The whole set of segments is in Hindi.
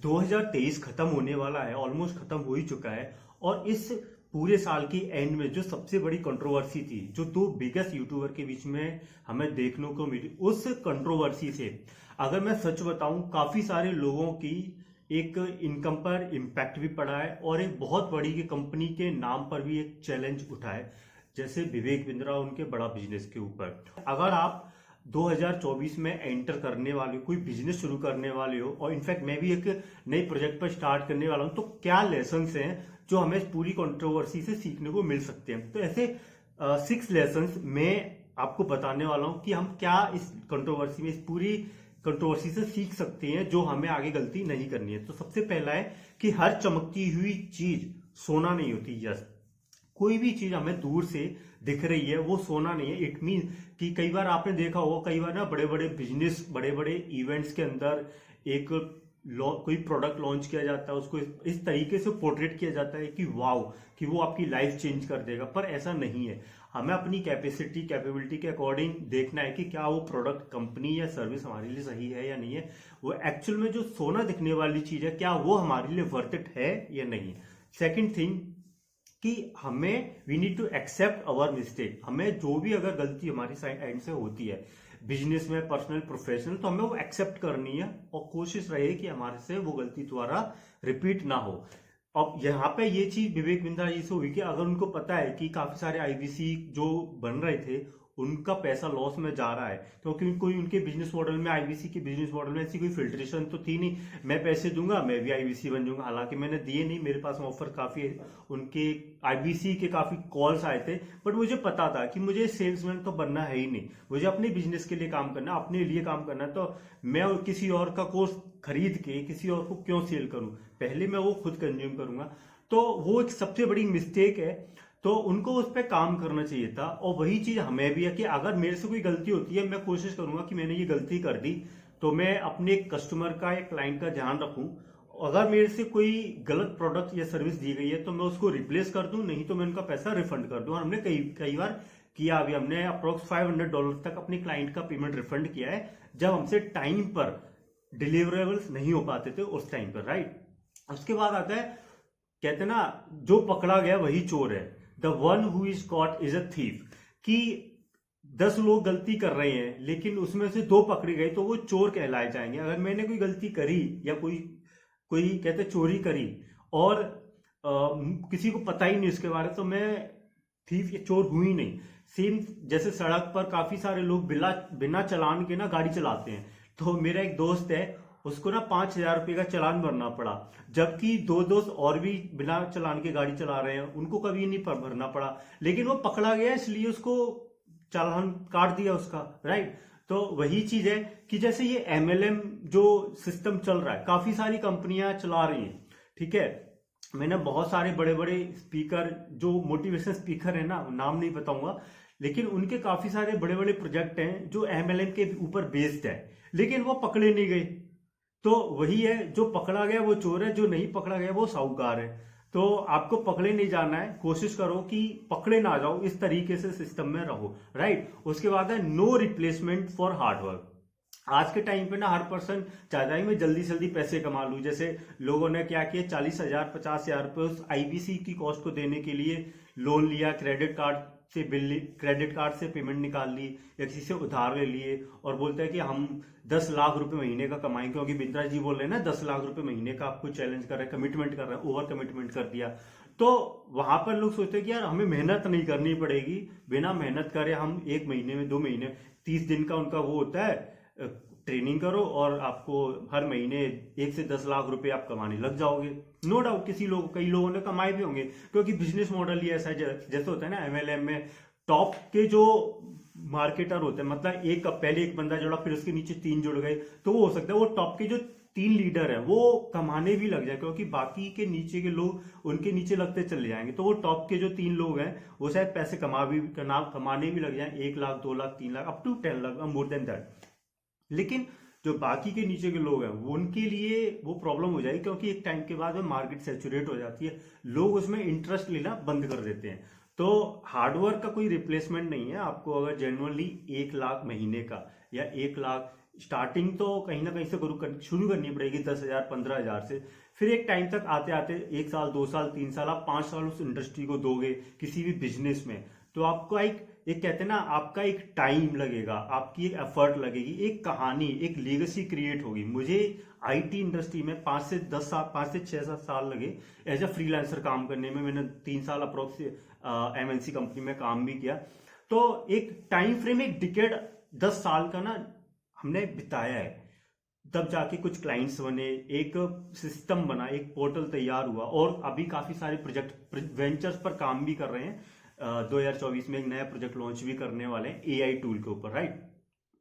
2023 खत्म होने वाला है, ऑलमोस्ट खत्म हो ही चुका है। और इस पूरे साल की एंड में जो सबसे बड़ी कंट्रोवर्सी थी, जो दो बिगेस्ट यूट्यूबर के बीच में हमें देखने को मिली, उस कंट्रोवर्सी से अगर मैं सच बताऊं, काफी सारे लोगों की एक इनकम पर इम्पैक्ट भी पड़ा है और एक बहुत बड़ी कंपनी के नाम पर भी एक चैलेंज उठा है, जैसे विवेक बिंद्रा उनके बड़ा बिजनेस के ऊपर। अगर आप 2024 में एंटर करने वाले हो, कोई बिजनेस शुरू करने वाले हो, और इनफैक्ट मैं भी एक नई प्रोजेक्ट पर स्टार्ट करने वाला हूं, तो क्या लेसन्स हैं जो हमें इस पूरी कंट्रोवर्सी से सीखने को मिल सकते हैं। तो ऐसे 6 लेसन्स मैं आपको बताने वाला हूं कि हम क्या इस कंट्रोवर्सी में, इस पूरी कंट्रोवर्सी से सीख सकते हैं, जो हमें आगे गलती नहीं करनी है। तो सबसे पहला है कि हर चमकती हुई चीज सोना नहीं होती। यस, कोई भी चीज हमें दूर से दिख रही है वो सोना नहीं है। इट मीन कि कई बार आपने देखा होगा, कई बार ना बड़े बड़े बिजनेस, बड़े बड़े इवेंट्स के अंदर एक कोई प्रोडक्ट लॉन्च किया जाता है, उसको इस तरीके से पोर्ट्रेट किया जाता है कि वाओ, कि वो आपकी लाइफ चेंज कर देगा। पर ऐसा नहीं है। हमें अपनी कैपेसिटी, कैपेबिलिटी के अकॉर्डिंग देखना है कि क्या वो प्रोडक्ट, कंपनी या सर्विस हमारे लिए सही है या नहीं है। वो एक्चुअल में जो सोना दिखने वाली चीज है, क्या वो हमारे लिए वर्थ इट है या नहीं। सेकेंड थिंग कि हमें we need to accept our mistake. हमें जो भी अगर गलती हमारी साइड एंड से होती है, बिजनेस में, पर्सनल, प्रोफेशनल, तो हमें वो एक्सेप्ट करनी है और कोशिश रहे कि हमारे से वो गलती दोबारा रिपीट ना हो। अब यहाँ पे ये चीज विवेक बिंद्रा जी से हुई कि अगर उनको पता है कि काफी सारे आईबीसी जो बन रहे थे, उनका पैसा लॉस में जा रहा है, क्योंकि कोई उनके बिजनेस मॉडल में, आईबीसी के बिजनेस मॉडल में ऐसी कोई फिल्ट्रेशन तो थी नहीं, मैं पैसे दूंगा मैं भी आईबीसी बन जाऊंगा। हालांकि मैंने दिए नहीं, मेरे पास ऑफर काफी, उनके आईबीसी के काफी कॉल्स आए थे, बट मुझे पता था कि मुझे सेल्समैन तो बनना है ही नहीं, मुझे अपने बिजनेस के लिए काम करना, अपने लिए काम करना। तो मैं किसी और का कोर्स खरीद के किसी और को क्यों सेल करूं, पहले मैं वो खुद कंज्यूम करूंगा। तो वो एक सबसे बड़ी मिस्टेक है। तो उनको उस पर काम करना चाहिए था। और वही चीज हमें भी है कि अगर मेरे से कोई गलती होती है, मैं कोशिश करूंगा कि मैंने ये गलती कर दी, तो मैं अपने कस्टमर का या क्लाइंट का ध्यान रखूं। अगर मेरे से कोई गलत प्रोडक्ट या सर्विस दी गई है तो मैं उसको रिप्लेस कर दूं, नहीं तो मैं उनका पैसा रिफंड कर दूं। और हमने कई कई बार किया भी, हमने अप्रोक्स $500 तक अपने क्लाइंट का पेमेंट रिफंड किया है, जब हमसे टाइम पर डिलीवरेबल्स नहीं हो पाते थे उस टाइम पर, राइट। उसके बाद आता है, कहते ना, जो पकड़ा गया वही चोर है, the one who is caught is a thief. कि 10 लोग गलती कर रहे हैं लेकिन उसमें से 2 पकड़े गए तो वो चोर कहलाए जाएंगे। अगर मैंने कोई गलती करी या कोई कोई कहते चोरी करी और किसी को पता ही नहीं उसके बारे में, तो मैं थीफ या चोर हुई नहीं। सेम जैसे सड़क पर काफी सारे लोग बिना बिना चालान के ना गाड़ी चलाते हैं। तो मेरा एक दोस्त है, उसको ना 5,000 रुपए का चालान भरना पड़ा, जबकि 2 दोस्त और भी बिना चालान के गाड़ी चला रहे हैं, उनको कभी नहीं भरना पड़ा, लेकिन वो पकड़ा गया इसलिए उसको चालान काट दिया उसका, राइट। तो वही चीज है कि जैसे ये एमएलएम जो सिस्टम चल रहा है, काफी सारी कंपनियां चला रही हैं, ठीक है। मैंने बहुत सारे बड़े बड़े स्पीकर, जो मोटिवेशनल स्पीकर है ना, नाम नहीं बताऊंगा, लेकिन उनके काफी सारे बड़े बड़े प्रोजेक्ट हैं जो एमएलएम के ऊपर बेस्ड है, लेकिन वो पकड़े नहीं गए। तो वही है, जो पकड़ा गया वो चोर है, जो नहीं पकड़ा गया वो साहूकार है। तो आपको पकड़े नहीं जाना है, कोशिश करो कि पकड़े ना जाओ, इस तरीके से सिस्टम में रहो, राइट। उसके बाद है no replacement for hard work. आज के टाइम पे ना हर पर्सन चाहता है मैं जल्दी से जल्दी पैसे कमा लूं। जैसे लोगों ने क्या किया, 40,000 50,000 रुपए उस आईबीसी की कॉस्ट को देने के लिए लोन लिया, क्रेडिट कार्ड से बिल, क्रेडिट कार्ड से पेमेंट निकाल ली, या किसी से उधार ले लिए, और बोलते हैं कि हम 10 लाख रुपए महीने का कमाएंगे, क्योंकि बिंद्रा जी बोल रहे हैं ना 10 लाख रुपए महीने का आपको चैलेंज कर रहे हैं, कमिटमेंट कर रहे हैं, ओवर कमिटमेंट कर दिया। तो वहां पर लोग सोचते हैं कि यार हमें मेहनत नहीं करनी पड़ेगी, बिना मेहनत करे हम 1 महीने में, 2 महीने, 30 दिन का उनका वो होता है, ट्रेनिंग करो और आपको हर महीने 1 से 10 लाख रुपए आप कमाने लग जाओगे। नो डाउट कई लोगों ने कमाए भी होंगे, क्योंकि बिजनेस मॉडल ही ऐसा है। जैसे होता है ना एमएलएम में, टॉप के जो मार्केटर होते हैं, मतलब पहले एक बंदा जुड़ा, फिर उसके नीचे 3 जुड़ गए, तो वो हो सकता है वो टॉप के जो 3 लीडर है वो कमाने भी लग जाए, क्योंकि बाकी के नीचे के लोग उनके नीचे लगते चले जाएंगे। तो वो टॉप के जो 3 लोग हैं वो शायद पैसे कमाने भी लग जाए, 1 lakh, 2 lakh, 3 lakh, up to 10 lakh, more than that. लेकिन जो बाकी के नीचे के लोग हैं उनके लिए वो प्रॉब्लम हो जाएगी, क्योंकि एक टाइम के बाद में मार्केट सैचुरेट हो जाती है, लोग उसमें इंटरेस्ट लेना बंद कर देते हैं। तो हार्डवर्क का कोई रिप्लेसमेंट नहीं है। आपको अगर जेन्युइनली 1 लाख महीने का या 1 लाख स्टार्टिंग तो कहीं ना कहीं से शुरू करनी पड़ेगी 10,000 15,000 से। फिर एक टाइम तक आते आते 1 साल 2 साल 3 साल आप 5 साल उस इंडस्ट्री को दोगे किसी भी बिजनेस में, तो आपका एक कहते हैं ना, आपका एक टाइम लगेगा, आपकी एक एफर्ट लगेगी, एक कहानी एक लेगेसी क्रिएट होगी। मुझे आईटी इंडस्ट्री में 5 से 10 साल 5 से 6 7 साल लगे एज अ फ्रीलांसर काम करने में। मैंने 3 साल अप्रोक्स एमएनसी कंपनी में काम भी किया। तो एक टाइम फ्रेम, एक डिकेड 10 साल का ना हमने बिताया है, तब जाके कुछ क्लाइंट्स बने, एक सिस्टम बना, एक पोर्टल तैयार हुआ, और अभी काफी सारे प्रोजेक्ट वेंचर्स पर काम भी कर रहे हैं। 2024 में एक नया प्रोजेक्ट लॉन्च भी करने वाले हैं एआई टूल के ऊपर, राइट।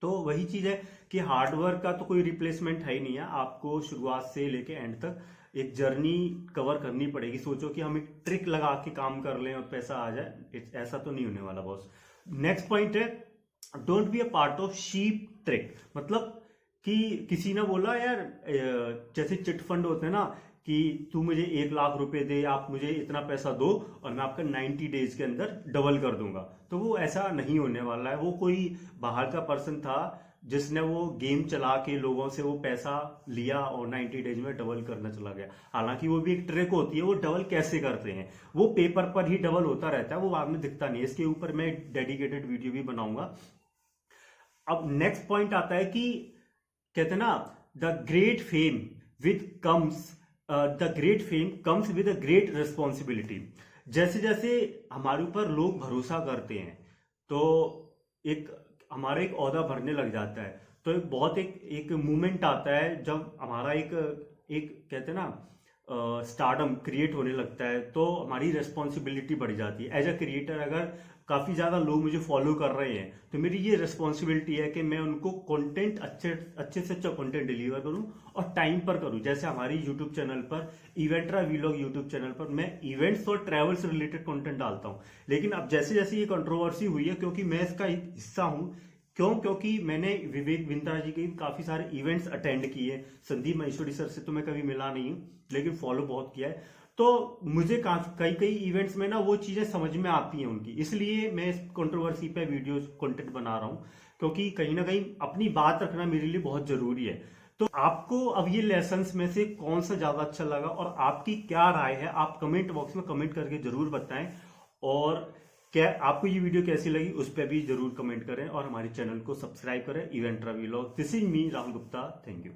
तो वही चीज है कि हार्डवर्क का तो कोई रिप्लेसमेंट है ही नहीं है, आपको शुरुआत से लेके एंड तक एक जर्नी कवर करनी पड़ेगी। सोचो कि हम एक ट्रिक लगा के काम कर लें और पैसा आ जाए, ऐसा तो नहीं होने वाला बॉस। नेक्स्ट पॉइंट है, don't be a part of sheep trick. मतलब कि किसी ने बोला यार, जैसे चिट फंड होते हैं ना, कि तू मुझे 1 लाख रुपए दे, आप मुझे इतना पैसा दो और मैं आपका 90 डेज के अंदर डबल कर दूंगा। तो वो ऐसा नहीं होने वाला है। वो कोई बाहर का पर्सन था जिसने वो गेम चला के लोगों से वो पैसा लिया और 90 डेज में डबल करना चला गया। हालांकि वो भी एक ट्रिक होती है, वो डबल कैसे करते हैं वो पेपर पर ही डबल होता रहता है, वो बाद में दिखता नहीं है। इसके ऊपर मैं डेडिकेटेड वीडियो भी बनाऊंगा। अब नेक्स्ट पॉइंट आता है कि कहते हैं ना, the great fame with comes the great fame comes with a great responsibility. जैसे जैसे हमारे ऊपर लोग भरोसा करते हैं तो एक हमारा एक ओहदा भरने लग जाता है। तो एक बहुत एक मूवमेंट आता है जब हमारा एक एक कहते हैं ना स्टारडम क्रिएट होने लगता है, तो हमारी रिस्पॉन्सिबिलिटी बढ़ जाती है। एज अ क्रिएटर अगर काफी ज्यादा लोग मुझे फॉलो कर रहे हैं तो मेरी ये रिस्पॉन्सिबिलिटी है कि मैं उनको कंटेंट अच्छे से अच्छा कंटेंट डिलीवर करूं और टाइम पर करूं। जैसे हमारी यूट्यूब चैनल पर इवेंट्रा वीलॉग यूट्यूब चैनल पर मैं इवेंट्स और ट्रैवल से रिलेटेड कंटेंट डालता हूं। लेकिन अब जैसे जैसे ये कंट्रोवर्सी हुई है, क्योंकि मैं इसका एक हिस्सा हूं, क्योंकि मैंने विवेक विंत्रा जी के काफी सारे इवेंट्स अटेंड किए। संदीप महेश्वरी सर से तो मैं कभी मिला नहीं हूं, लेकिन फॉलो बहुत किया है। तो मुझे कई कई इवेंट्स में ना वो चीजें समझ में आती हैं उनकी, इसलिए मैं इस कंट्रोवर्सी पे वीडियो कंटेंट बना रहा हूं, क्योंकि कहीं ना कहीं अपनी बात रखना मेरे लिए बहुत जरूरी है। तो आपको अब ये लेसन्स में से कौन सा ज्यादा अच्छा लगा और आपकी क्या राय है, आप कमेंट बॉक्स में कमेंट करके जरूर बताएं। और क्या आपको ये वीडियो कैसी लगी उस पर भी जरूर कमेंट करें, और हमारे चैनल को सब्सक्राइब करें, इवेंट्रा vlog. This is me Rahul Gupta, thank you.